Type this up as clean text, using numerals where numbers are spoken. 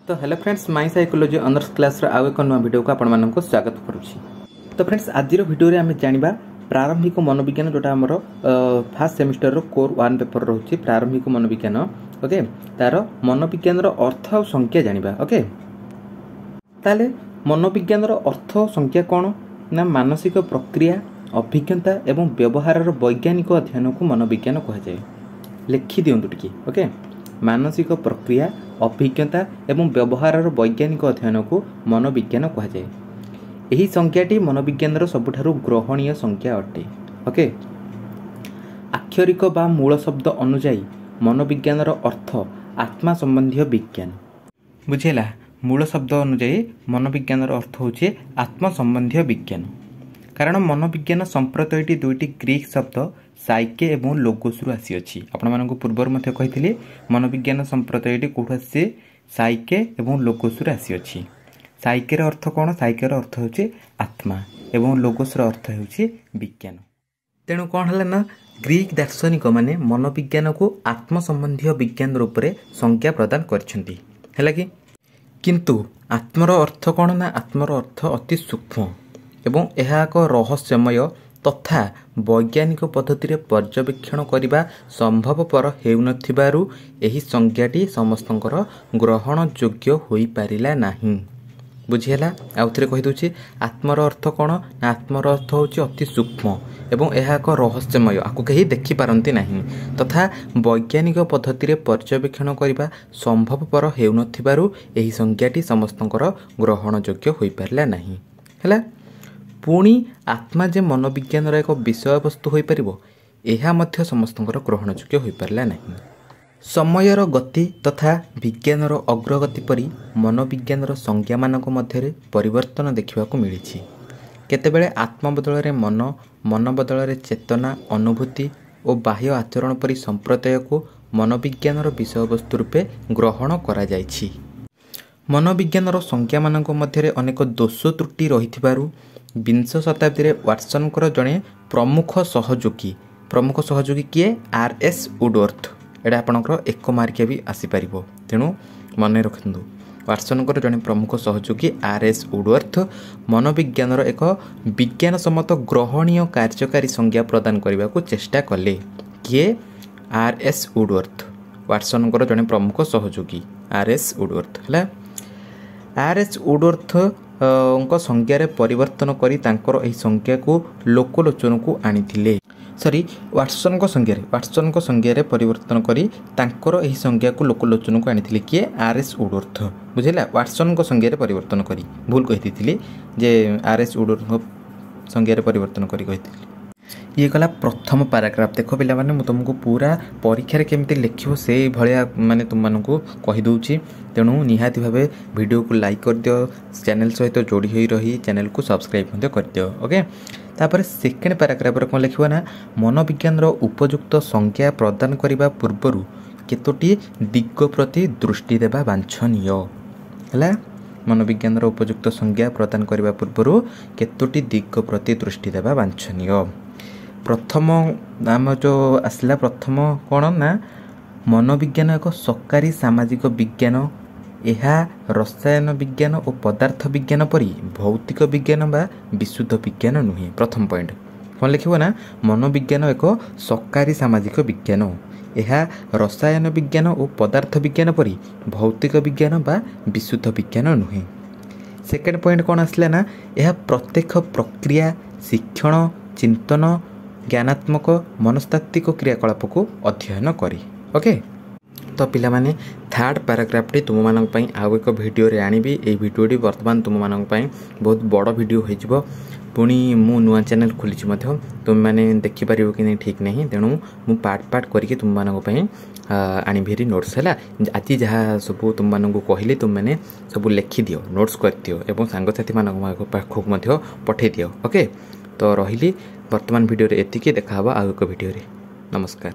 तो hello friends my psychology honours class आउ एक नुआ वीडियो को आपण को स्वागत करुच्ची। तो फ्रेंड्स आज वीडियो आम जाना प्रारंभिक मनोविज्ञान जोटा आमर फास्ट सेमिस्टर कोर 1 पेपर रोचे प्रारंभिक मनोविज्ञान। ओके तार मनोविज्ञान अर्थ और संख्या जाना। ओके ताले मनोविज्ञान अर्थ और संख्या कौन ना मानसिक प्रक्रिया अभिज्ञता एवं व्यवहार वैज्ञानिक अध्ययन को मनोविज्ञान कहुए। लिखि दिंतु टिके। ओके मानसिक प्रक्रिया अभिज्ञता एवं व्यवहार वैज्ञानिक अध्ययन को मनोविज्ञान कहुए। यही संख्याटी मनोविज्ञान सबुठारु ग्रहणीय संख्या अटे। ओके आक्षरिक बा मूल शब्द अनुजाई मनोविज्ञान अर्थ आत्मा संबंधी विज्ञान। बुझेला मूल शब्द अनुजाई मनोविज्ञान अर्थ होचे आत्मा संबंधी विज्ञान। कारण मनोविज्ञान संप्रतयटी दुईटी ग्रीक शब्द साइके एवं लोगोस आसी अछि। आपण मानक पूर्वर मध्य कहिथिले मनोविज्ञान संप्रतयटी कोठा से साइके एवं लोगोस आसी अछि। साइके र अर्थ कोन? साइके र अर्थ होचे आत्मा एवं लोगोस र अर्थ होचे विज्ञान। तेणु कोन हला ना ग्रीक दार्शनिक माने मनोविज्ञान को आत्म संबंधी विज्ञान रूप में संज्ञा प्रदान करछंती। हैला कि किंतु आत्मर अर्थ कोन ना आत्मर अर्थ अति सूक्ष्म एवं यह एक रहस्यमय तथा वैज्ञानिक पद्धति पर्यवेक्षण करने संभवपर हेउनथिबारु एही संज्ञाटी समस्तंकर ग्रहण योग्य होई पारिला नाही। बुझिला आउथरे कहि दोछि आत्मर अर्थ कोन ना आत्मर अर्थ होछि अति सूक्ष्म एवं यह एक रहस्यमय आकु कहीं देखि पारंती नाही तथा वैज्ञानिक पद्धति पर्यवेक्षण करने संभवपर हेउनथिबारु एही संज्ञाटी समस्तंकर ग्रहण योग्य होई पारिला नाही। हैला पुणी आत्मा जे मनोविज्ञान एक विषय वस्तु हो पार यह समस्तंकर ग्रहण योग्य हो पारा नहीं। समयर गति तथा विज्ञान अग्रगति परी मनोविज्ञान संज्ञा मानक मध्य परिवर्तन देखा मिली। केतेबेले आत्मा बदल मन मन बदल चेतना अनुभूति और बाह्य आचरण परी संप्रतय को मनोविज्ञान विषय वस्तु रूपे ग्रहण करा जायछि। मनोविज्ञान संज्ञा मानक मध्य अनेक दोष त्रुटि रही विंश शताब्दी में वाटसन जड़े प्रमुख सहयोगी किए आर.एस. वुडवर्थ। एटा आपणकर एक मार्किया भी आसीपर तेणु मन रखु वाटसन जड़े प्रमुख सहयोगी आर.एस. वुडवर्थ मनोविज्ञान एक विज्ञान सम्मत ग्रहणीय कार्यकारी संज्ञा प्रदान करने को चेष्टा कले। किए आर.एस. वुडवर्थ वाटसन जड़े प्रमुख सहयोगी आर.एस. वुडवर्थ है। आर.एस. वुडवर्थ संज्ञार परिवर्तन करी तांकर एही संज्ञा को लोकलोचन को आनिथिले। सॉरी वाटसन संज्ञार परिवर्तन करी तांकर एही संज्ञा को लोकलोचन को आनिथिले। किए आर.एस. वुडवर्थ बुझिला वाटसन संज्ञार परिवर्तन करी भूल कहिथिले जे आर.एस. वुडवर्थ संज्ञार परिवर्तन करी कहिथिले। ये गला प्रथम पैराग्राफ देख पिला माने मु तुमको पूरा परीक्षा केमती लिखिबो से भलिया माने तुम मानकु कहि दउची। तेणु निहाती भावे वीडियो को लाइक कर दियो चैनल सहित जोड़ी होई रही चैनल को सब्सक्राइब मते कर दियो। ओके तापर सेकेंड पैराग्राफ रे कोन लिखिबो ना मनोविज्ञान रो उपयुक्त संज्ञा प्रदान करिबा पूर्वरु केतोटी दिग प्रति दृष्टि देबा वांछनीय हला। मनोविज्ञान रो उपयुक्त संज्ञा प्रदान करिबा पूर्वरु केतोटी दिग प्रति दृष्टि देबा वांछनीय। प्रथम आम जो आसला प्रथम कौन ना मनोविज्ञान एक सरकारी सामाजिक विज्ञान यह रसायन विज्ञान और पदार्थ विज्ञान परी भौतिक विज्ञान बा विशुद्ध विज्ञान नुहे। प्रथम पॉइंट कौन लिखिबो ना मनोविज्ञान एक सरकारी सामाजिक विज्ञान यह रसायन विज्ञान और पदार्थ विज्ञान परी भौतिक विज्ञान बा विशुद्ध विज्ञान नुहे। सेकेंड पॉइंट कौन आसला ना यह प्रत्यक्ष प्रक्रिया शिक्षण चिंतन ज्ञानात्मक मनस्तात्विक क्रियाकलाप को अध्ययन करी। ओके तो पिला माने थर्ड पैराग्राफ तुम मानक पई आउ एक वीडियो रे आनिबी। ए वीडियोटी वर्तमान तुम मानक पई बहुत बड़ वीडियो होई जिवो। पुणी मु नुआ चैनल खोलिछि मध्य तुम माने देखि परिबो कि नहीं ठीक नहीं। तेणु मु पार्ट करके तुम मानक पई आनिभेरी नोट्स है। आज जहाँ सब तुम मानक कहली तुम मैंने सब लिखि दियो नोट्स कर दियो एवं सांगसाथी मानक पाखक मध्य पठे दियो। ओके तो रहिली वर्तमान वीडियो रे एतिके देखा आउ एक वीडियो रे। नमस्कार।